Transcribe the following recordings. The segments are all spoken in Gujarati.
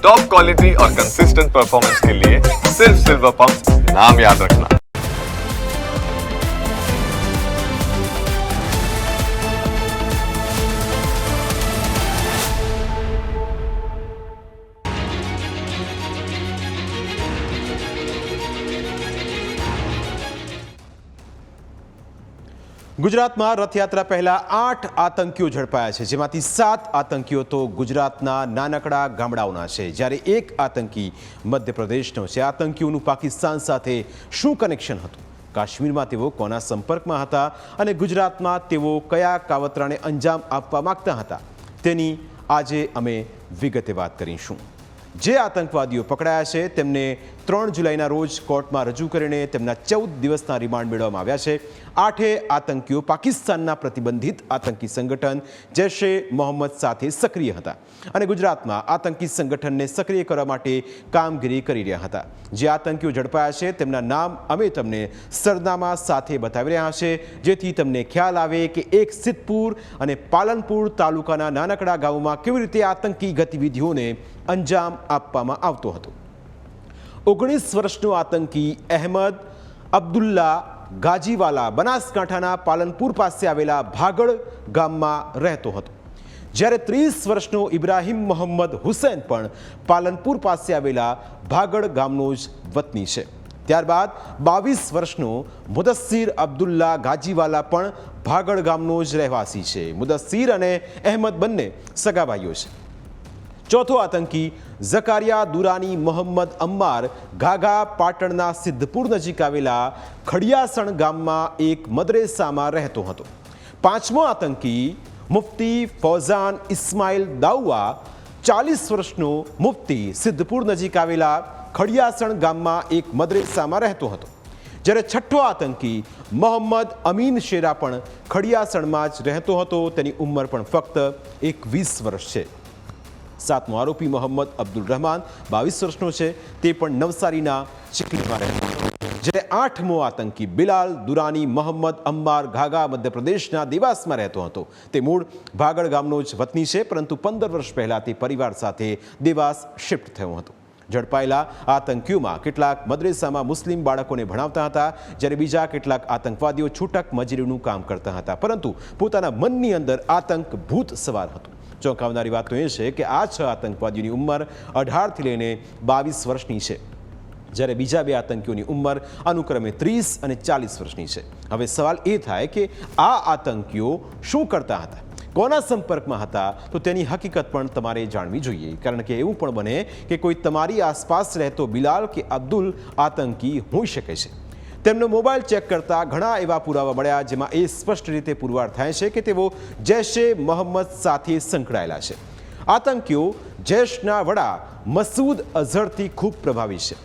टॉप क्वालिटी और कंसिस्टेंट परफॉर्मेंस के लिए सिर्फ सिल्वर पंप नाम याद रखना। ગુજરાતમાં રથયાત્રા પહેલા 8 આતંકીઓ ઝડપાયા છે, જેમાંથી 7 આતંકીઓ તો ગુજરાતના નાનકડા ગામડાઓના છે, જ્યારે એક આતંકી મધ્યપ્રદેશનો છે। આતંકીઓનું પાકિસ્તાન સાથે શું કનેક્શન હતું, કાશ્મીરમાં તેઓ કોના સંપર્કમાં હતા અને ગુજરાતમાં તેઓ કયા કાવતરાને અંજામ આપવા માંગતા હતા, તેની આજે અમે વિગતે વાત કરીશું। જે આતંકવાદીઓ પકડાયા છે તેમને 3 જુલાઈના રોજ કોર્ટમાં રજૂ કરીને તેમના 14 દિવસના રિમાન્ડ મેળવવામાં આવ્યા છે। 8 આતંકીઓ પાકિસ્તાનના પ્રતિબંધિત આતંકી સંગઠન જૈશ-એ મોહમ્મદ સાથે સક્રિય હતા અને ગુજરાતમાં આતંકી સંગઠનને સક્રિય કરવા માટે કામગીરી કરી રહ્યા હતા। જે આતંકીઓ ઝડપાયા છે તેમના નામ અમે તમને સરનામા સાથે બતાવી રહ્યા છે, જેથી તમને ખ્યાલ આવે કે એક સિદ્ધપુર અને પાલનપુર તાલુકાના નાનકડા ગામોમાં કેવી રીતે આતંકી ગતિવિધિઓને અંજામ આપવામાં આવતો હતો। 19 વર્ષનો આતંકી અહેમદ અબ્દુલ્લા ગાજીવાલા બનાસકાંઠાના પાલનપુર પાસે આવેલા ભાગળ ગામમાં રહેતો હતો, જ્યારે 30 વર્ષનો ઇબ્રાહિમ મોહમ્મદ હુસૈન પણ પાલનપુર પાસે આવેલા ભાગળ ગામનો જ વતની છે। ત્યારબાદ 22 વર્ષનો મુદસ્સીર અબ્દુલ્લા ગાજીવાલા પણ ભાગળ ગામનો જ રહેવાસી છે। મુદસ્સીર અને અહેમદ બંને સગા ભાઈઓ છે। ચોથો આતંકી ઝકારિયા દુરાની મોહમ્મદ અમ્માર ઘાઘા પાટણના સિદ્ધપુર નજીક આવેલા ખડિયાસણ ગામમાં એક મદરેસામાં રહેતો હતો। પાંચમો આતંકી મુફ્તી ફૌઝાન ઇસ્માઇલ દાઉઆ 40 વર્ષનો મુફ્તી સિદ્ધપુર નજીક આવેલા ખડિયાસણ ગામમાં એક મદરેસામાં રહેતો હતો, જ્યારે છઠ્ઠો આતંકી મોહમ્મદ અમીન શેરા પણ ખડિયાસણમાં જ રહેતો હતો। તેની ઉંમર પણ ફક્ત 21 વર્ષ છે। સાતમો આરોપી મોહમ્મદ અબ્દુલ રહેમાન 22 વર્ષનો છે, તે પણ નવસારીના ચીખલીમાં રહેતો હતો, જ્યારે આઠમો આતંકી બિલાલ દુરાની મોહમ્મદ અમ્માર ઘાઘા મધ્યપ્રદેશના દેવાસમાં રહેતો હતો। તે મૂળ ભાગળ ગામનો જ વતની છે, પરંતુ 15 વર્ષ પહેલા તે પરિવાર સાથે દેવાસ શિફ્ટ થયો હતો। ઝડપાયેલા આતંકીઓમાં કેટલાક મદરેસામાં મુસ્લિમ બાળકોને ભણાવતા હતા, જ્યારે બીજા કેટલાક આતંકવાદીઓ છૂટક મજૂરીનું કામ કરતા હતા, પરંતુ પોતાના મનની અંદર આતંક ભૂત સવાર હતું। ચોંકાવનારી વાત તો એ છે કે આ 6 આતંકવાદીઓની ઉંમર 18થી લઈને 22 વર્ષની છે, જ્યારે બીજા 2 આતંકીઓની ઉંમર અનુક્રમે 30 અને 40 વર્ષની છે। હવે સવાલ એ થાય કે આ આતંકીઓ શું કરતા હતા, કોના સંપર્કમાં હતા, તો તેની હકીકત પણ તમારે જાણવી જોઈએ, કારણ કે એવું પણ બને કે કોઈ તમારી આસપાસ રહેતો બિલાલ કે અબ્દુલ આતંકી હોઈ શકે છે। તેમનો મોબાઈલ ચેક કરતા ઘણા એવા પુરાવા મળ્યા જેમાં એ સ્પષ્ટ રીતે પુરવાર થાય છે કે તેઓ જૈશ-એ મોહમ્મદ સાથે સંકળાયેલા છે। આતંકીઓ જૈશના વડા મસૂદ અઝહરથી ખૂબ પ્રભાવિત છે।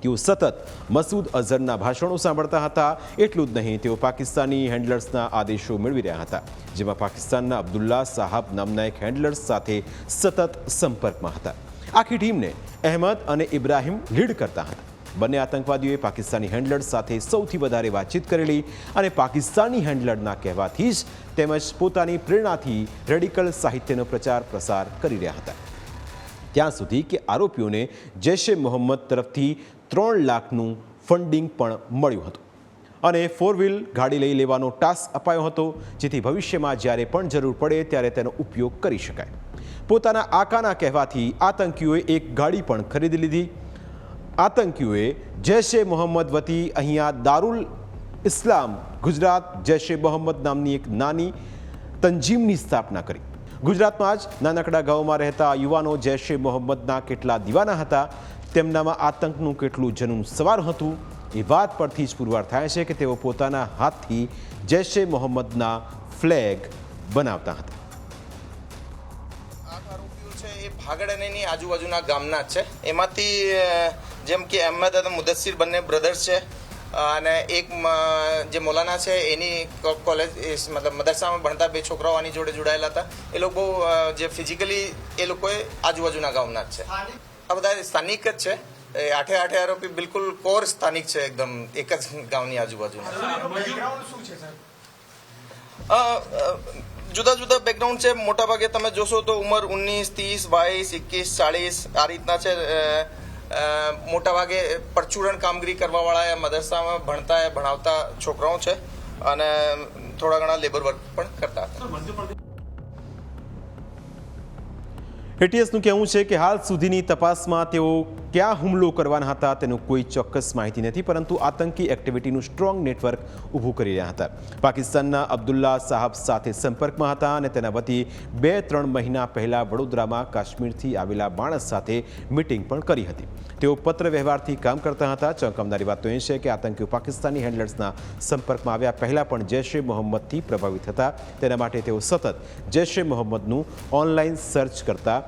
તેઓ સતત મસૂદ અઝહરના ભાષણો સાંભળતા હતા। એટલું જ નહીં, તેઓ પાકિસ્તાની હેન્ડલર્સના આદેશો મેળવી રહ્યા હતા, જેમાં પાકિસ્તાનના અબ્દુલ્લા સાહબ નામના એક હેન્ડલર્સ સાથે સતત સંપર્કમાં હતા। આખી ટીમને અહેમદ અને ઇબ્રાહિમ લીડ કરતા હતા। બંને આતંકવાદીઓએ પાકિસ્તાની હેન્ડલર્સ સાથે સૌથી વધારે વાતચીત કરેલી અને પાકિસ્તાની હેન્ડલરના કહેવાથી જ તેમજ પોતાની પ્રેરણાથી રેડિકલ સાહિત્યનો પ્રચાર પ્રસાર કરી રહ્યા હતા, ત્યાં સુધી કે આરોપીઓને જૈશ-એ મોહમ્મદ તરફથી 3 લાખનું ફંડિંગ પણ મળ્યું હતું અને 4 વ્હીલ ગાડી લઈ લેવાનો ટાસ્ક અપાયો હતો, જેથી ભવિષ્યમાં જ્યારે પણ જરૂર પડે ત્યારે તેનો ઉપયોગ કરી શકાય। પોતાના આકાના કહેવાથી આતંકીઓએ એક ગાડી પણ ખરીદી લીધી। આતંકીઓએ જૈશ-એ મોહમ્મદ વતી અહીંયા દારુલ ઇસ્લામ ગુજરાત જૈશ-એ મોહમ્મદ નામની એક નાની તંજીમની સ્થાપના કરી। ગુજરાતમાં જ નાનકડા ગામમાં રહેતા યુવાનો જૈશ-એ મોહમ્મદના કેટલા દીવાના હતા, તેમનામાં આતંકનું કેટલું જનૂન સવાર હતું, એ વાત પરથી જ પુરવાર થાય છે કે તેઓ પોતાના હાથથી જૈશ-એ મોહમ્મદના ફ્લેગ બનાવતા હતા। ભાગળ અને એની આજુબાજુના ગામના જ છે। એમાંથી જેમ કે અહેમદ અને મુદસ્સીર બંને બ્રધર્સ છે, અને એક જે મૌલાના છે એની કોલેજ મતલબ મદરસામાં ભણતા 2 છોકરાઓ આની જોડે જોડાયેલા હતા। એ લોકો બહુ જે ફિઝિકલી એ લોકોએ આજુબાજુના ગામના જ છે। આ બધા સ્થાનિક જ છે। એ 8 આરોપી બિલકુલ કોર સ્થાનિક છે, એકદમ એક જ ગામની આજુબાજુના। જુદા જુદા બેકગ્રાઉન્ડ છે. મોટાભાગે તમે જોશો તો ઉંમર 19, 30, 22, 21, 40 આ રીતના છે. મોટાભાગે પરચુરણ કામગીરી કરવાવાળા મદરસામાં ભણાવતા છોકરાઓ છે અને થોડા ઘણા લેબર વર્ક પણ કરતા હતા. એટીએસનું કહેવું છે કે હાલ સુધીની તપાસમાં તેઓ ક્યાં હુમલો કરવાના હતા તેનું કોઈ ચોક્કસ માહિતી નથી, પરંતુ આતંકી એક્ટિવિટીનું સ્ટ્રોંગ નેટવર્ક ઊભું કરી રહ્યા હતા. પાકિસ્તાનના અબ્દુલ્લા સાહબ સાથે સંપર્કમાં હતા અને તેના વતી 2-3 મહિના પહેલા વડોદરામાં કાશ્મીરથી આવેલા માણસ સાથે મિટિંગ પણ કરી હતી. તેઓ પત્ર વ્યવહારથી કામ કરતા હતા. ચોંકાવનારી વાત તો એ છે કે આતંકીઓ પાકિસ્તાની હેન્ડલર્સના સંપર્કમાં આવ્યા પહેલાં પણ જૈશ એ મોહમ્મદથી પ્રભાવિત હતા. તેના માટે તેઓ સતત જૈશ એ મોહમ્મદનું ઓનલાઈન સર્ચ કરતા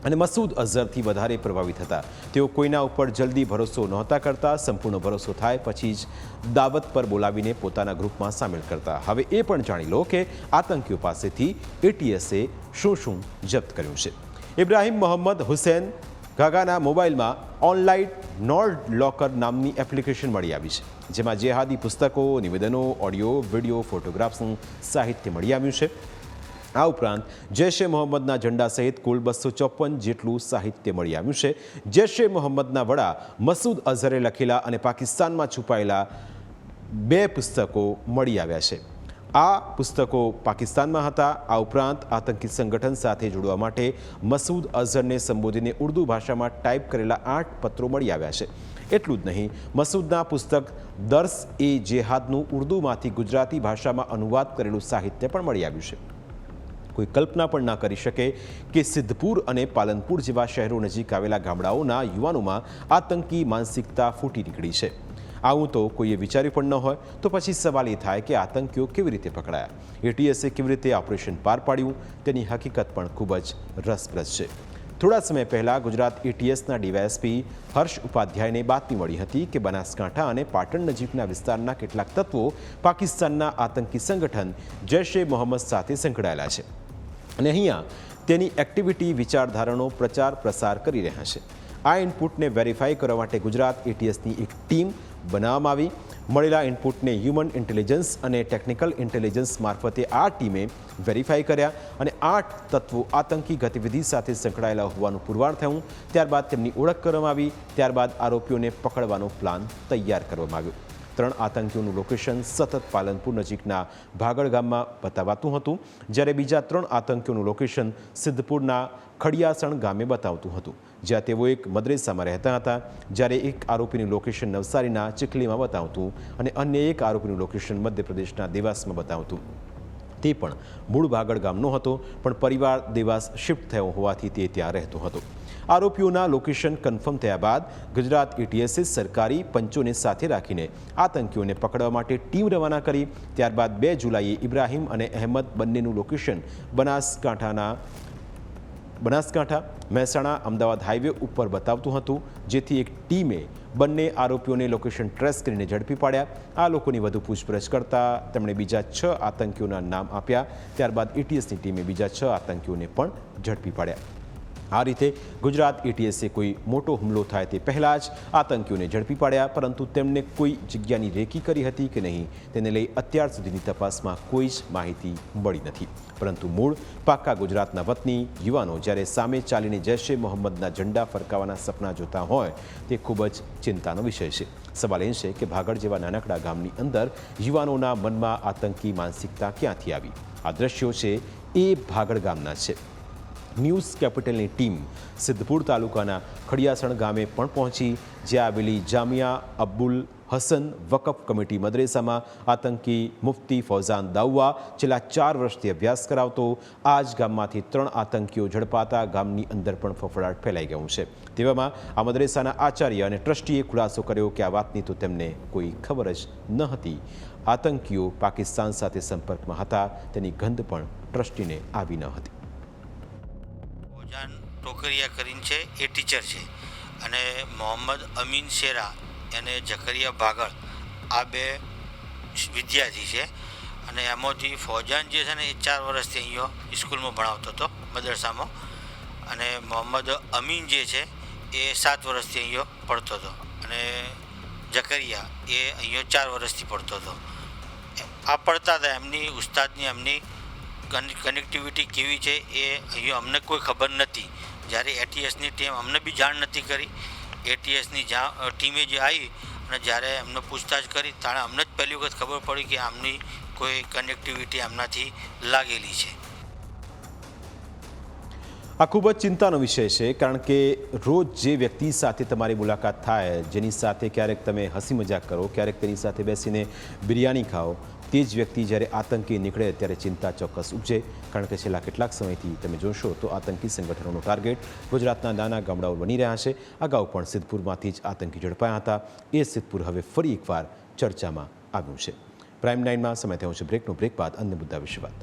અને મસૂદ અઝહરથી વધારે પ્રભાવિત હતા. તેઓ કોઈના ઉપર જલ્દી ભરોસો નહોતા કરતા. સંપૂર્ણ ભરોસો થાય પછી જ દાવત પર બોલાવીને પોતાના ગ્રુપમાં સામેલ કરતા. હવે એ પણ જાણી લો કે આતંકીઓ પાસેથી એટીએસે શું જપ્ત કર્યું છે. ઇબ્રાહિમ મોહમ્મદ હુસૈન ગાગાના મોબાઈલમાં ઓનલાઈન નોર્ડ લોકર નામની એપ્લિકેશન મળી આવી છે, જેમાં જેહાદી પુસ્તકો, નિવેદનો, ઓડિયો, વિડીયો, ફોટોગ્રાફ્સનું સાહિત્ય મળી આવ્યું છે. આ ઉપરાંત જૈશ એ મોહમ્મદના ઝંડા સહિત કુલ 254 જેટલું સાહિત્ય મળી આવ્યું છે. જૈશ એ મોહમ્મદના વડા મસૂદ અઝહરે લખેલા અને પાકિસ્તાનમાં છુપાયેલા 2 પુસ્તકો મળી આવ્યા છે. આ પુસ્તકો પાકિસ્તાનમાં હતા. આ ઉપરાંત આતંકી સંગઠન સાથે જોડવા માટે મસૂદ અઝહરને સંબોધીને ઉર્દુ ભાષામાં ટાઈપ કરેલા 8 પત્રો મળી આવ્યા છે. એટલું જ નહીં, મસૂદના પુસ્તક દર્સ એ જેહાદનું ઉર્દુમાંથી ગુજરાતી ભાષામાં અનુવાદ કરેલું સાહિત્ય પણ મળી આવ્યું છે. કોઈ કલ્પના પણ ના કરી શકે કે સિદ્ધપુર અને પાલનપુર જેવા શહેરો નજીક આવેલા ગામડાઓના યુવાનોમાં આતંકી માનસિકતા ફૂટી નીકળી છે. આવું તો કોઈએ વિચાર્યું પણ ન હોય. તો પછી સવાલ એ થાય કે આતંકીઓ કેવી રીતે પકડાયા, એટીએસે કેવી રીતે ઓપરેશન પાર પાડ્યું, તેની હકીકત પણ ખૂબ જ રસપ્રદ છે. થોડા સમય પહેલાં ગુજરાત એટીએસના ડીવાયએસપી હર્ષ ઉપાધ્યાયને બાતમી મળી હતી કે બનાસકાંઠા અને પાટણ નજીકના વિસ્તારના કેટલાક તત્વો પાકિસ્તાનના આતંકી સંગઠન જૈશ એ મોહમ્મદ સાથે સંકળાયેલા છે અને અહીંયા તેની એક્ટિવિટી, વિચારધારાનો પ્રચાર પ્રસાર કરી રહ્યા છે. આ ઇનપુટને વેરીફાઈ કરવા માટે ગુજરાત એટીએસની એક ટીમ બનાવવામાં આવી. મળેલા ઇનપુટને હ્યુમન ઇન્ટેલિજન્સ અને ટેકનિકલ ઇન્ટેલિજન્સ મારફતે આ ટીમે વેરીફાઈ કર્યા અને 8 તત્વો આતંકી ગતિવિધિ સાથે સંકળાયેલા હોવાનું પુરવાર થયું. ત્યારબાદ તેમની ઓળખ કરવામાં આવી. ત્યારબાદ આરોપીઓને પકડવાનો પ્લાન તૈયાર કરવામાં આવ્યો. 3 આતંકીઓનું લોકેશન સતત પાલનપુર નજીકના ભાગળ ગામમાં બતાવાતું હતું, જ્યારે બીજા 3 આતંકીઓનું લોકેશન સિદ્ધપુરના ખડિયાસણ ગામે બતાવતું હતું, જ્યાં તેઓ એક મદ્રેસામાં રહેતા હતા. જ્યારે એક આરોપીનું લોકેશન નવસારીના ચીખલીમાં બતાવતું અને અન્ય એક આરોપીનું લોકેશન મધ્યપ્રદેશના દેવાસમાં બતાવતું. તે પણ મૂળ ભાગળ ગામનો હતો, પણ પરિવાર દેવાસ શિફ્ટ થયો હોવાથી તે ત્યાં રહેતો હતો. આરોપીઓના લોકેશન કન્ફર્મ થયા બાદ ગુજરાત એટીએસે સરકારી પંચોને સાથે રાખીને આતંકીઓને પકડવા માટે ટીમ રવાના કરી. ત્યારબાદ 2 જુલાઈએ ઇબ્રાહિમ અને અહેમદ બંનેનું લોકેશન બનાસકાંઠા મહેસાણા અમદાવાદ હાઈવે ઉપર બતાવતું હતું, જેથી એક ટીમે બંને આરોપીઓને લોકેશન ટ્રેસ કરીને ઝડપી પાડ્યા. આ લોકોની વધુ પૂછપરછ કરતા તેમણે બીજા 6 આતંકીઓના નામ આપ્યા. ત્યારબાદ એટીએસની ટીમે બીજા 6 આતંકીઓને પણ ઝડપી પાડ્યા. આ રીતે ગુજરાત એટીએસે કોઈ મોટો હુમલો થાય તે પહેલાં જ આતંકીઓને ઝડપી પાડ્યા, પરંતુ તેમને કોઈ જગ્યાની રેકી કરી હતી કે નહીં તેને લઈ અત્યાર સુધીની તપાસમાં કોઈ જ માહિતી મળી નથી. પરંતુ મૂળ પાક્કા ગુજરાતના વતની યુવાનો જ્યારે સામે ચાલીને જૈશ એ મોહમ્મદના ઝંડા ફરકાવવાના સપના જોતા હોય તે ખૂબ જ ચિંતાનો વિષય છે. સવાલ એ છે કે ભાગળ જેવા નાનકડા ગામની અંદર યુવાનોના મનમાં આતંકી માનસિકતા ક્યાંથી આવી? આ દ્રશ્યો છે એ ભાગળ ગામના છે. ન્યૂઝ કેપિટલની ટીમ સિદ્ધપુર તાલુકાના ખડિયાસણ ગામે પણ પહોંચી, જ્યાં આવેલી જામિયા અબ્દુલ હસન વકફ કમિટી મદ્રેસામાં આતંકી મુફ્તી ફૌઝાન દાઉવા છેલ્લા 4 વર્ષથી અભ્યાસ કરાવતો. આ જ ગામમાંથી 3 આતંકીઓ ઝડપાતા ગામની અંદર પણ ફફડાટ ફેલાઈ ગયું છે. તેવામાં આ મદ્રેસાના આચાર્ય અને ટ્રસ્ટીએ ખુલાસો કર્યો કે આ વાતની તો તેમને કોઈ ખબર જ ન હતી. આતંકીઓ પાકિસ્તાન સાથે સંપર્કમાં હતા તેની ગંધ પણ ટ્રસ્ટીને આવી ન હતી. ટોકરિયા કરીને છે, એ ટીચર છે, અને મોહમ્મદ અમીન શેરા અને ઝકરિયા ભાગળ આ 2 વિદ્યાર્થી છે. અને એમાંથી ફૌજાન જે છે ને એ 4 વર્ષથી અહીંયા સ્કૂલમાં ભણાવતો હતો મદરસામાં, અને મોહમ્મદ અમીન જે છે એ 7 વર્ષથી અહીંયા ભણતો હતો, અને ઝકરિયા એ અહીંયા 4 વર્ષથી ભણતો હતો. આ પડતા હતા એમની ઉસ્તાદની એમની કનેક્ટિવિટી કેવી છે એ અહીંયા અમને કોઈ ખબર નથી. જ્યારે એટીએસની ટીમ અમને બી જાણ નથી કરી. એટીએસની ટીમે જે આવી અને જ્યારે એમને પૂછતાછ કરી ત્યારે અમને જ પહેલી વખત ખબર પડી કે આમની કોઈ કનેક્ટિવિટી એમનાથી લાગેલી છે. આ ખૂબ જ ચિંતાનો વિષય છે, કારણ કે રોજ જે વ્યક્તિ સાથે તમારી મુલાકાત થાય, જેની સાથે ક્યારેક તમે હસી મજાક કરો, ક્યારેક તેની સાથે બેસીને બિરયાની ખાઓ, તે જ વ્યક્તિ જ્યારે આતંકી નીકળે ત્યારે ચિંતા ચોક્કસ ઉપજે. કારણ કે છેલ્લા કેટલાક સમયથી તમે જોશો તો આતંકી સંગઠનોનો ટાર્ગેટ ગુજરાતના નાના ગામડાઓ બની રહ્યા છે. અગાઉ પણ સિદ્ધપુરમાંથી જ આતંકી ઝડપાયા હતા. એ સિદ્ધપુર હવે ફરી એકવાર ચર્ચામાં આવ્યું છે. પ્રાઇમ 9માં સમય થયો છે બ્રેકનો. બ્રેક બાદ અન્ય મુદ્દા વિશે વાત.